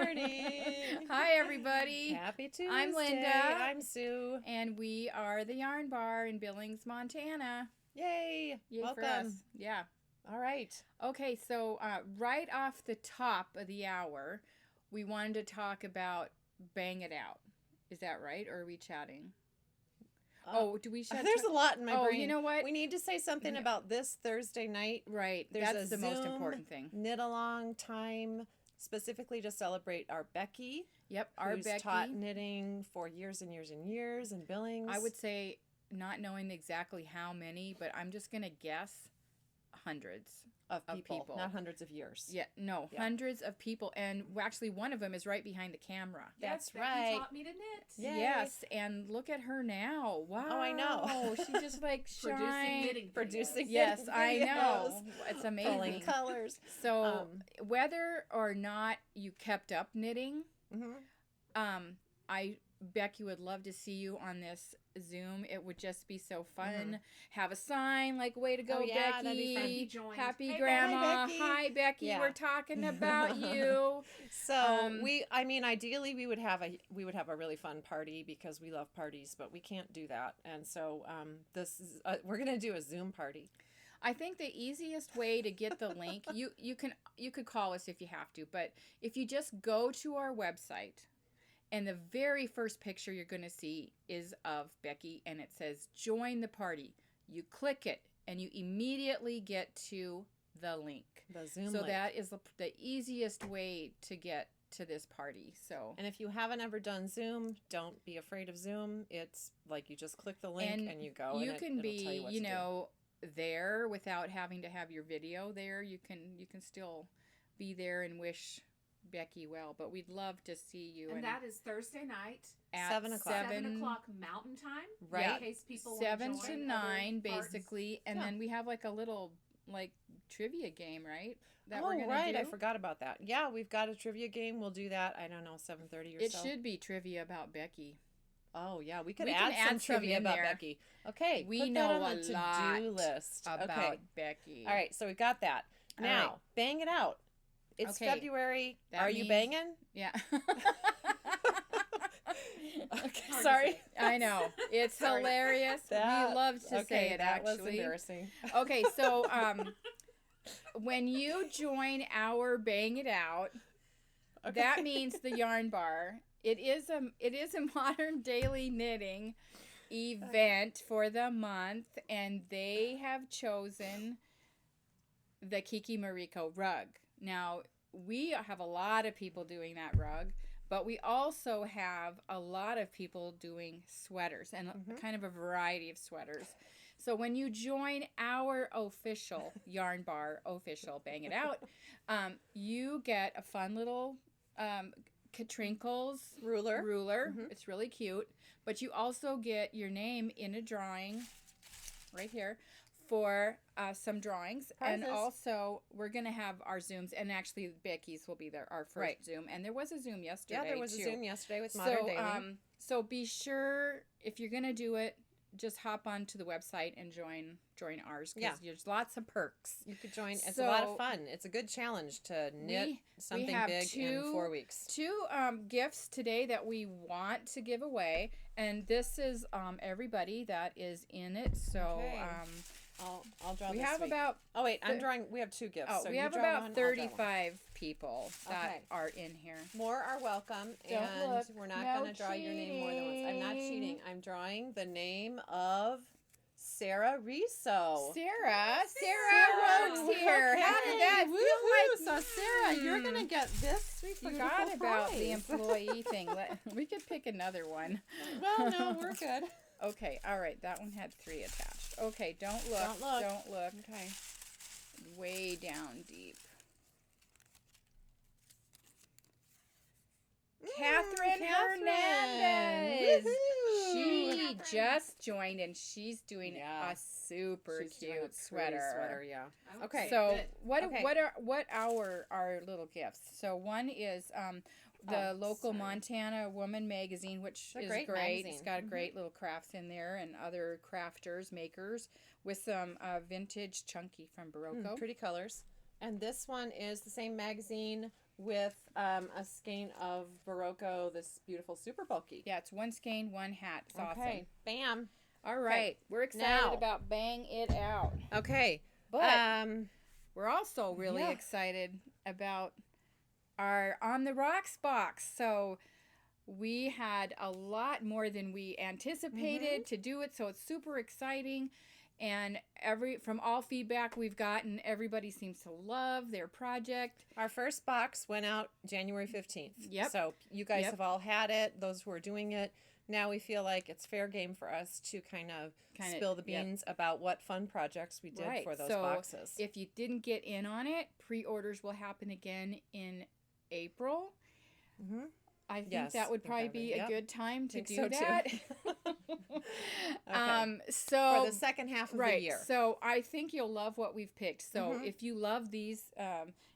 morning. Hi, everybody. Happy Tuesday. I'm Linda. I'm Sue. And we are the Yarn Bar in Billings, Montana. Yay. Yay Welcome. for us. Yeah. All right. Okay, so right off the top of the hour, we wanted to talk about Bang It Out. Is that right? Or are we chatting? Do we chat? There's a lot in my brain. Oh, you know what? We need to say something about this Thursday night. Right. There's That's the most important thing. Knit-along time specifically to celebrate our Becky. Yep, our who's Becky. taught knitting for years and years and years in Billings. I would say, not knowing exactly how many, but I'm just going to guess hundreds of people. Not hundreds of years. Yeah, no, hundreds of people. And actually, one of them is right behind the camera. That's Becky right. taught me to knit. Yay. Yes, and look at her now. Wow. Oh, I know. She just like shines. Producing Yes, I videos. know. It's amazing. Pulling colors. So whether or not you kept up knitting, Becky would love to see you on this Zoom. It would just be so fun. Have a sign like, way to go, Becky. That'd be fun. Happy Hey, Grandma. Becky. Hi, Becky. Yeah. We're talking about you. So ideally we would have a really fun party because we love parties, but we can't do that. And so this is we're going to do a Zoom party. I think the easiest way to get the link, you could call us if you have to, but if you just go to our website, and the very first picture you're going to see is of Becky, and it says, join the party. You click it, and you immediately get to the link. The Zoom so link. that is the easiest way to get to this party. So, and if you haven't ever done Zoom, don't be afraid of Zoom. It's like you just click the link and you go. You and can it'll tell you be, what you to know, there without having to have your video there. You can still be there and wish Becky well, but we'd love to see you. And that is Thursday night at 7 o'clock. 7 o'clock Mountain Time, right? In case people 7 want to to join 9, other parts. basically, and then we have like a little trivia game, right? That we're gonna do. I forgot about that. Yeah, we've got a trivia game. We'll do that. I don't know, 7:30 or so. It should be trivia about Becky. Oh yeah, we can add some trivia in about there. Becky. Okay, We put know that on a the lot to-do list about Becky. All right, so we got that. Now, right. Bang it out. It's Okay. February. That you means- banging? Yeah. Okay, sorry. I know. It's hilarious. We love to say it, that was actually. embarrassing. Okay, so when you join our Bang It Out, that means the Yarn Bar. It is a modern daily knitting event for the month, and they have chosen the Kiki Mariko rug. Now, we have a lot of people doing that rug, but we also have a lot of people doing sweaters and kind of a variety of sweaters. So when you join our official Yarn Bar, official Bang It Out, you get a fun little Katrinkles ruler. It's really cute. But you also get your name in a drawing right here for some drawings. Prizes. And also, we're going to have our Zooms. And actually, Becky's will be there, our first Zoom. And there was a Zoom yesterday, Yeah, there was too. a Zoom yesterday with Modern Daily. So be sure, if you're going to do it, just hop onto the website and join ours, because there's lots of perks. You could join. It's a lot of fun. It's a good challenge to knit something big in 4 weeks. Two gifts today that we want to give away, and this is everybody that is in it. So I'll draw. we this have week. about. Oh wait, I'm drawing. We have 2 gifts. Oh, so we you have draw about one, I'll draw 35 people that are in here. More are welcome, and look. we're not No going to draw your name more than once. I'm not cheating. I'm drawing the name of Sara Russo. Sarah Rogue's here. How did that feel like? So Sara, you're going to get this. We Forgot about the employee thing. We could pick another one. Well, no, we're good. Okay, all right. That one had 3 attached. Okay, don't look. Don't look. Don't look. Okay. Way down deep. Catherine Hernandez. Woohoo! She just joined, and she's doing a super She's doing a cute pretty sweater. Yeah. Okay. So what are our little gifts? So one is the local Montana Woman magazine, which is great. Magazine. It's got great little crafts in there and other crafters, makers, with some vintage chunky from Baroque. Pretty colors. And this one is the same magazine, with a skein of Baroque, this beautiful super bulky. Yeah, it's 1 skein, 1 hat. It's awesome. Okay, bam. All right, we're excited Now. about Bang It Out. Okay, But we're also really excited about our On the Rocks box. So we had a lot more than we anticipated to do it, so it's super exciting. And from all feedback we've gotten, everybody seems to love their project. our first box went out January 15th. Yep. So you guys have all had it, those who are doing it. Now we feel like it's fair game for us to kind of spill the beans about what fun projects we did for those boxes. If you didn't get in on it, pre-orders will happen again in April. Mm-hmm. I think that would probably be a good time to do that. So for the second half of the year. So I think you'll love what we've picked. So if you love these,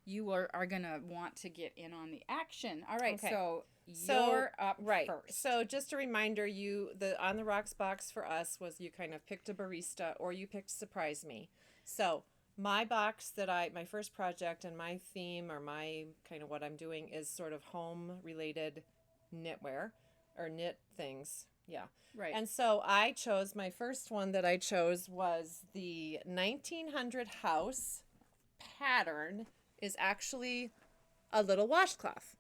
you are going to want to get in on the action. All right. Okay. So you're up first. So just a reminder, the On the Rocks box for us was you kind of picked a barista or you picked Surprise Me. So my box my first project and my theme or my kind of what I'm doing is sort of home related knitwear or knit things. Yeah. Right. And so my first one that I chose was the 1900 house pattern is actually a little washcloth.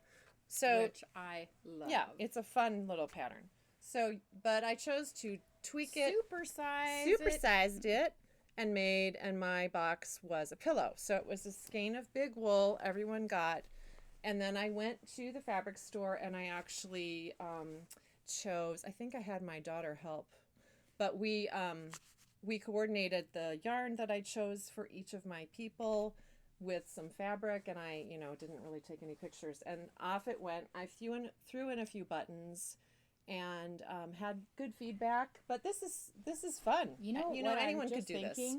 So, which I love. Yeah, it's a fun little pattern. So, but I chose to tweak it. Supersized it. And my box was a pillow. So it was a skein of big wool everyone got. And then I went to the fabric store and I actually chose, I think I had my daughter help, but we coordinated the yarn that I chose for each of my people with some fabric, and I, didn't really take any pictures, and off it went. I threw in a few buttons and had good feedback, but this is fun. Anyone could do this.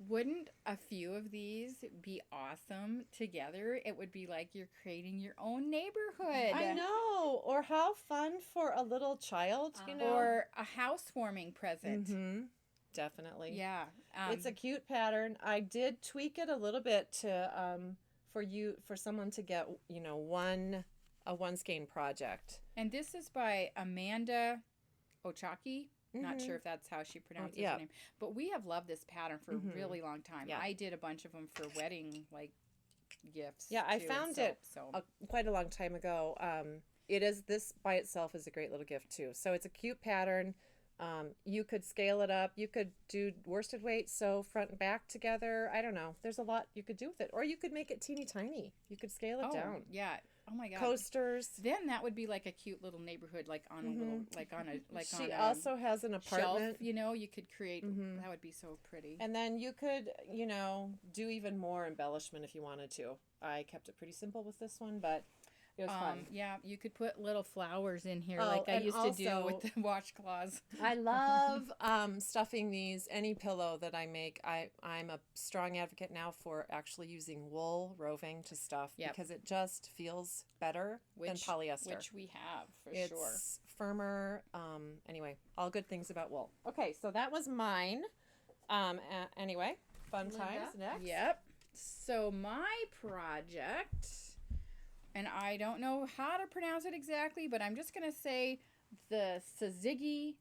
Wouldn't a few of these be awesome together? It would be like you're creating your own neighborhood. I know. Or how fun for a little child, Or a housewarming present. Mm-hmm. Definitely. Yeah. It's a cute pattern. I did tweak it a little bit to for someone to get, a one skein project. And this is by Amanda Ochaki. Not sure if that's how she pronounces her name. But we have loved this pattern for a really long time. Yeah. I did a bunch of them for wedding gifts. Yeah, I found it quite a long time ago. This by itself is a great little gift too. So it's a cute pattern. You could scale it up. You could do worsted weight, sew front and back together. I don't know. There's a lot you could do with it. Or you could make it teeny tiny. You could scale it down. Yeah. Oh my God. Coasters. Then that would be like a cute little neighborhood, a little, She also has an apartment. Shelf, you could create. That would be so pretty. And then you could, do even more embellishment if you wanted to. I kept it pretty simple with this one, but it was fun. Yeah, you could put little flowers in here like I used to do with the washcloths. I love stuffing any pillow that I make. I'm a strong advocate now for actually using wool roving to stuff because it just feels better than polyester. Which we have, it's sure. It's firmer. Anyway, all good things about wool. Okay, so that was mine. Anyway, fun times next. Yep. So my project... And I don't know how to pronounce it exactly, but I'm just going to say the Syzygy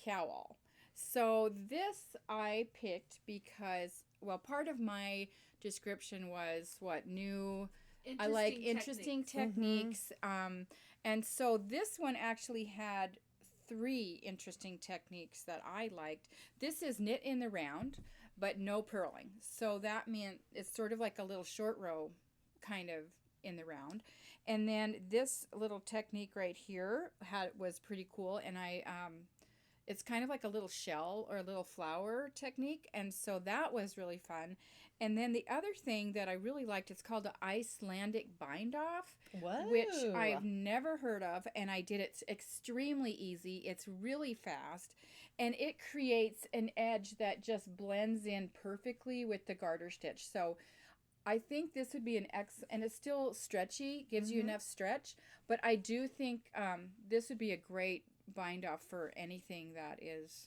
Cowl. So this I picked because, part of my description was I like interesting techniques. And so this one actually had 3 interesting techniques that I liked. This is knit in the round, but no purling. So that meant it's sort of like a little short row kind of in the round. And then this little technique right here was pretty cool, and it's kind of like a little shell or a little flower technique, and so that was really fun. And then the other thing that I really liked, it's called an Icelandic bind off, which I've never heard of, and I did it extremely easy. It's really fast, and it creates an edge that just blends in perfectly with the garter stitch. So I think this would be and it's still stretchy, gives you enough stretch, but I do think this would be a great bind off for anything that is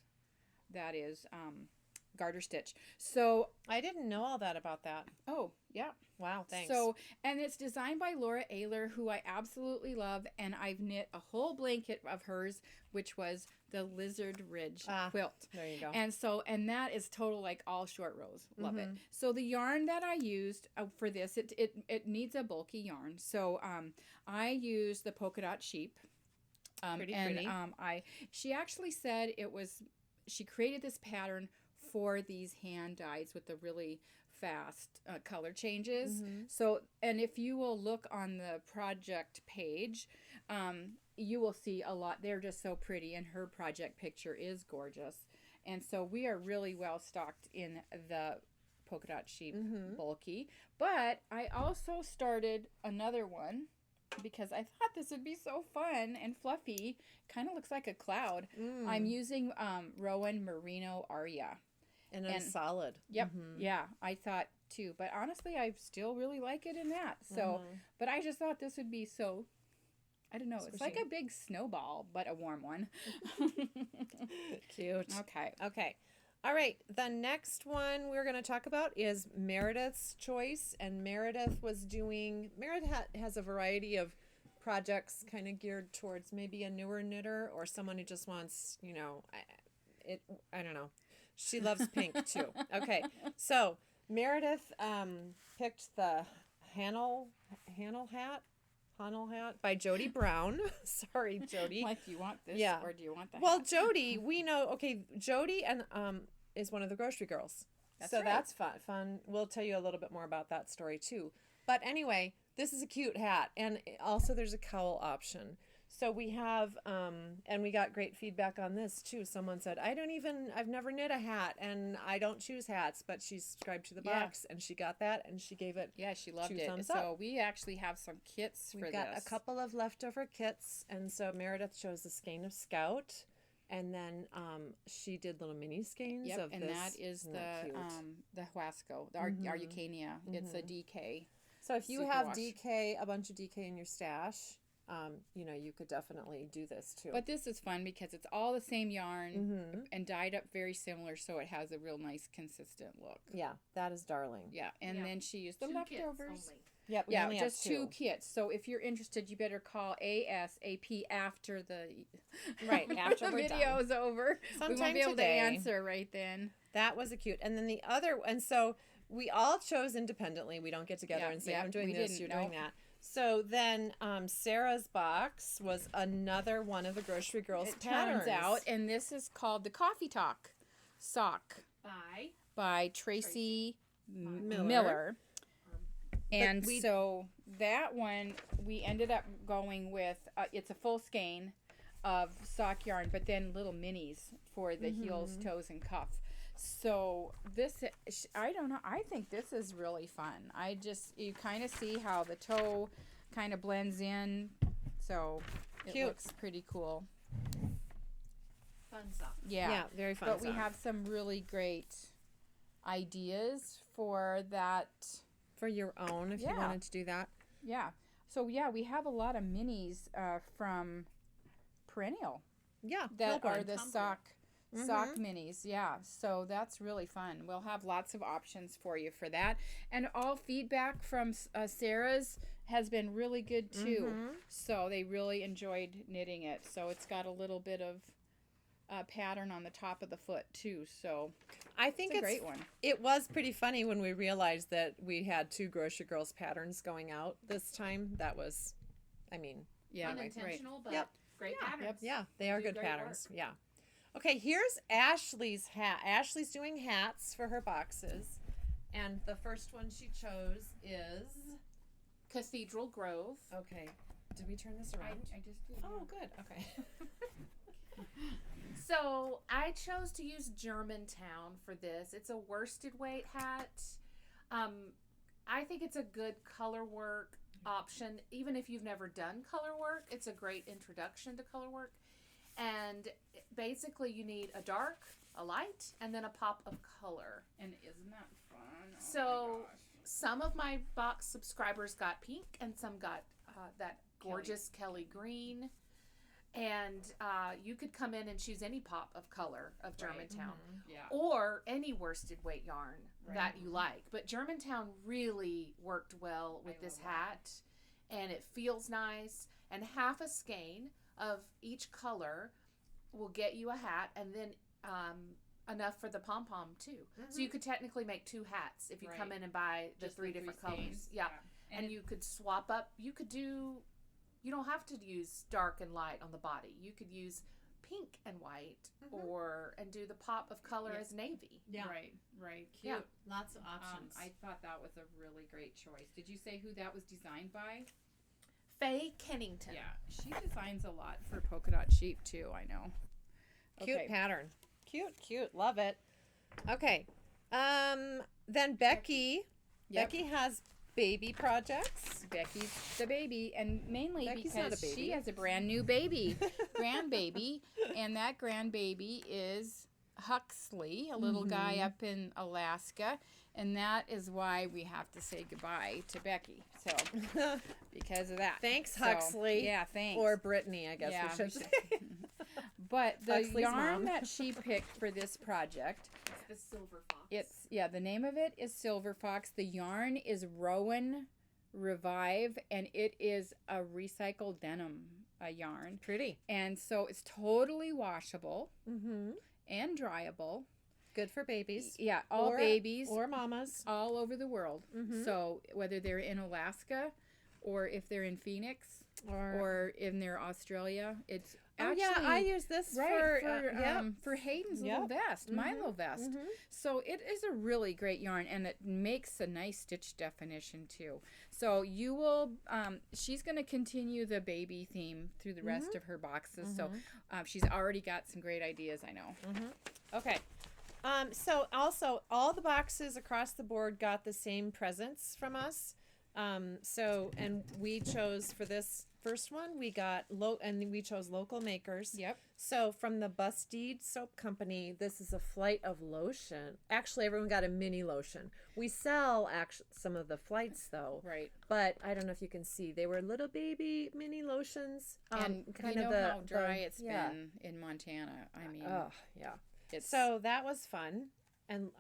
garter stitch. So, I didn't know all that about that. oh, yeah. Wow, thanks. So, and it's designed by Laura Aylor, who I absolutely love, and I've knit a whole blanket of hers, which was the Lizard Ridge quilt. There you go. And so, and that is total, like, all short rows. Love it. So the yarn that I used for this, it needs a bulky yarn. So I used the Polka Dot Sheep. Pretty. She actually said she created this pattern for these hand dyes with the really fast color changes. So, and if you will look on the project page, you will see a lot. They're just so pretty, and her project picture is gorgeous. And so we are really well stocked in the Polka Dot Sheep Bulky. But I also started another one because I thought this would be so fun and fluffy. Kind of looks like a cloud. I'm using Rowan Merino Aria. And it's solid. Yep. Yeah, I thought too. But honestly, I still really like it in that. So, but I just thought this would be so, I don't know. It's like a big snowball, but a warm one. Cute. Okay. All right. The next one we're going to talk about is Meredith's choice. And Meredith has a variety of projects kind of geared towards maybe a newer knitter or someone who just wants, I don't know. She loves pink too. Okay, so Meredith picked the Hahnel Hat by Jodi Brown. Sorry, Jodi. Like, do you want this or do you want that? Well, Jodi, we know. Okay, Jodi and is one of the grocery girls. That's fun. We'll tell you a little bit more about that story too. But anyway, this is a cute hat, and also there's a cowl option. So we have, and we got great feedback on this too. Someone said, I've never knit a hat, and I don't choose hats, but she subscribed to the box, and she got that, and she gave it she loved it. thumbs so up. We actually have some kits for this. We've got a couple of leftover kits, and so Meredith chose the skein of Scout, and then she did little mini skeins of and this. that is the Huasco, the Araucania. It's a DK. So if you have a bunch of DK in your stash, you could definitely do this too. But this is fun because it's all the same yarn and dyed up very similar, so it has a real nice, consistent look. Yeah, that is darling. Yeah, and then she used the leftovers. Yep, just two kits. So if you're interested, you better call ASAP after the after the video's over. Sometime we won't be able today. to answer right then. That was a cute. And then the other, and so we all chose independently. We don't get together and say, I'm doing this, you're doing that. So then Sarah's box was another one of the Grocery Girls patterns. Turns out, and this is called the Coffee Talk sock by Tracie Millar. And so that one we ended up going with, it's a full skein of sock yarn, but then little minis for the heels, toes, and cuff. So this, I don't know, I think this is really fun. You kind of see how the toe kind of blends in. So it looks pretty cool. Fun sock. Yeah, very fun But sock. we have some really great ideas for that. For your own, if you wanted to do that. Yeah. So, we have a lot of minis from Perennial. Yeah, that are the sock minis. Yeah, so that's really fun. We'll have lots of options for you for that. And all feedback from Sarah's has been really good too. So they really enjoyed knitting it. So it's got a little bit of pattern on the top of the foot too. So I think it's a great one. It was pretty funny when we realized that we had two Grocery Girls patterns going out this time. That was, unintentional, but great patterns. Yep. Yeah, they are good patterns. Work. Yeah. Okay, here's Ashley's hat. Ashley's doing hats for her boxes. And the first one she chose is Cathedral Grove. Okay. Did we turn this around? I just did. Oh, good. Okay. So I chose to use Germantown for this. It's a worsted weight hat. I think it's a good color work option. Even if you've never done color work, it's a great introduction to color work. And basically you need a dark, a light, and then a pop of color. And isn't that fun? So some of my box subscribers got pink and some got that gorgeous Kelly green. And you could come in and choose any pop of color of Germantown, Yeah. or any worsted weight yarn that you like. But Germantown really worked well with this hat, and it feels nice. And half a skein of each color will get you a hat, and then enough for the pom-pom too. So you could technically make 2 hats if you come in and buy the Just 3 the different three colors. skeins. Yeah. And And you could swap up. You could do, you don't have to use dark and light on the body. You could use pink and white, and do the pop of color as navy. Yeah. Right. Cute. Yeah. Lots of options. I thought that was a really great choice. Did you say who that was designed by? Faye Kennington. Yeah, she designs a lot for Polka Dot Sheep too, I know. Cute pattern. Cute. Love it. Okay. Then Becky. Yep. Becky has baby projects. Becky's the baby, and mainly Becky's not a because baby. she has a brand new baby, grandbaby, and that grandbaby is Huxley, a little guy up in Alaska, and that is why we have to say goodbye to Becky. So, because of that. Thanks, So, Huxley. yeah, thanks. Or Brittany, I guess Yeah, we should we say. But the Huxley's yarn mom. that she picked for this project, It's the Silver Fox. the name of it is Silver Fox. The yarn is Rowan Revive, and it is a recycled denim yarn. Pretty. And so it's totally washable Mm-hmm. and dryable. Good for babies. Yeah, all Or- babies Or mamas. all over the world. Mhm. So whether they're in Alaska or if they're in Phoenix or in their Australia, it's actually I use this right for for Hayden's Yep. little vest, my Mhm. little vest. Mhm. So it is a really great yarn, and it makes a nice stitch definition too. So you will, she's going to continue the baby theme through the rest of her boxes. So she's already got some great ideas, I know. Okay. So also all the boxes across the board got the same presents from us. And we chose for this first one, we got we chose local makers. Yep. So from the Bustede Soap Company, this is a flight of lotion. Actually, everyone got a mini lotion. We sell some of the flights though. Right. But I don't know if you can see, they were little baby mini lotions. And kind you of know how dry it's yeah. been in Montana. I mean, Oh, yeah. it's So that was fun. And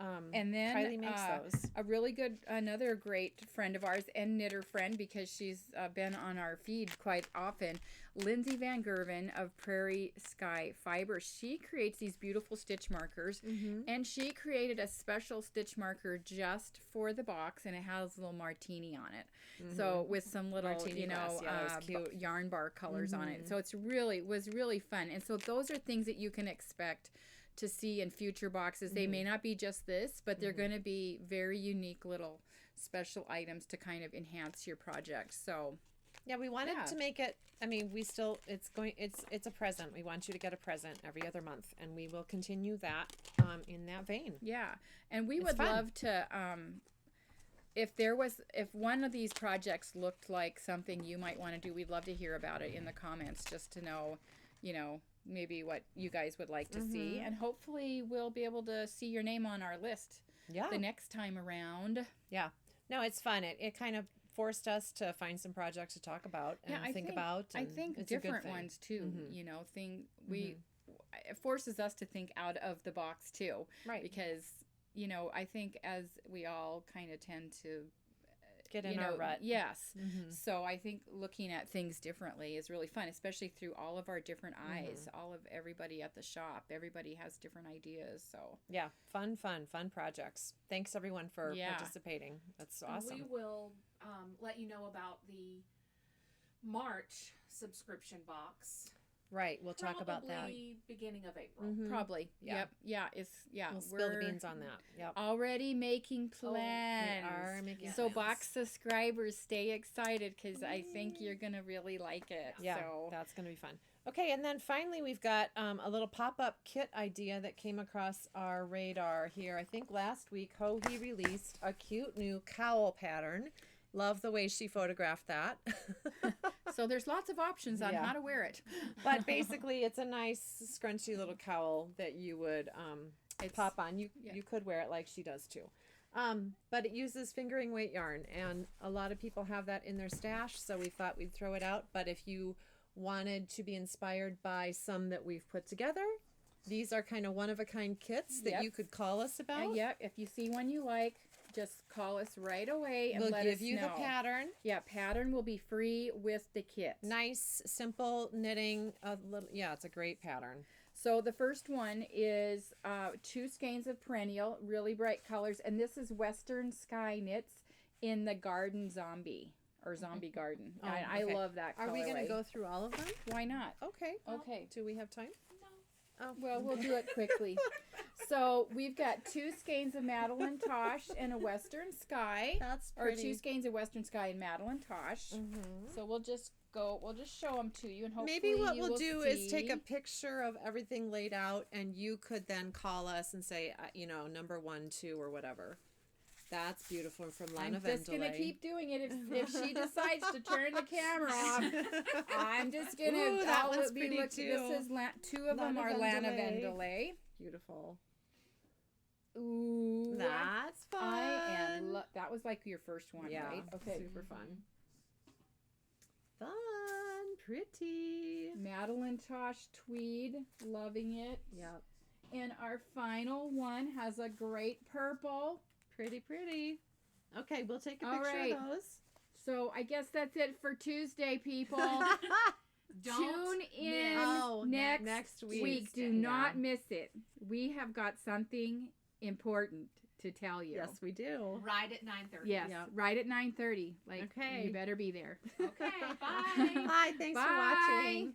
then Kylie makes those. a really good, another great friend of ours and knitter friend because she's been on our feed quite often, Lindsay Van Gerven of Prairie Sky Fibers. She creates these beautiful stitch markers, and she created a special stitch marker just for the box, and it has a little martini on it. So with some little, Martini glass. Yeah, that was cute. yarn bar colors on it. So it's was really fun. And so those are things that you can expect to see in future boxes. They may not be just this, but they're going to be very unique little special items to kind of enhance your project. So Yeah, we wanted to make it. I mean, it's a present. We want you to get a present every other month, and we will continue that in that vein. yeah, and we It's would fun. love to if one of these projects looked like something you might want to do, we'd love to hear about it in the comments just to know, maybe what you guys would like to see, and hopefully we'll be able to see your name on our list Yeah. the next time around. Yeah. No, it's fun. It kind of forced us to find some projects to talk about and think about. I and think it's a good different thing. ones too. It forces us to think out of the box too, Right. because I think as we all kind of tend to Get in our rut. Yes. So I think looking at things differently is really fun, especially through all of our different eyes, all of everybody at the shop. Everybody has different ideas. So Yeah. Fun projects. Thanks everyone for Yeah. participating. That's And awesome. we will let you know about the March subscription box. Right. We'll talk about that. Probably beginning of April. probably. Yeah. Yep. Yeah. We'll spill the beans on that. Yep. Already making Oh, we plans. We are making So plans. box subscribers, stay excited because I think you're gonna really like it. Yeah, So that's going to be fun. Okay, and then finally we've got a little pop-up kit idea that came across our radar here. I think last week Ho-He released a cute new cowl pattern. Love the way she photographed that. so there's lots of options on Yeah. how to wear it. But basically it's a nice scrunchy little cowl that you would pop on. You could wear it like she does too. But it uses fingering weight yarn, and a lot of people have that in their stash, so we thought we'd throw it out. But if you wanted to be inspired by some that we've put together. These are kind of one-of-a-kind kits that you could call us about. And if you see one you like, just call us right away and we'll let give us you know. the pattern. Yeah, pattern will be free with the kit. Nice, simple knitting. It's a great pattern. So the first one is 2 skeins of perennial, really bright colors, and this is Western Sky Knits in the Garden Zombie or Zombie Garden. Oh, I love that colorway. Are we going to go through all of them? Why not? Okay. Okay. Do we have time? No. Oh, well, we'll do it quickly. So we've got 2 skeins of Madeline Tosh and a Western Sky. That's Or pretty. 2 skeins of Western Sky and Madeline Tosh. Mm-hmm. So we'll just show them to you, and hopefully Maybe what you we'll will do see. is take a picture of everything laid out, and you could then call us and say, number 1, 2, or whatever. That's beautiful from Lana I'm just going to keep doing it. If she decides to turn the camera off, I'm just going to. Ooh, that one's pretty too. This is 2 of them are Lana Vendelay. Beautiful. Ooh, that's fun. I am. That was like your first one, yeah, right? Okay. Super fun. Fun. Pretty. Madeline Tosh tweed. Loving it. Yep. And our final one has a great purple. Pretty. Okay, we'll take a All picture right. of those. So I guess that's it for Tuesday, people. Tune in next week. Do not miss it. We have got something important to tell you. Yes, we do. Right at 9:30. Yes, right at 9:30. Like, okay. you better be there. Okay, bye. Bye. Thanks Bye. for watching.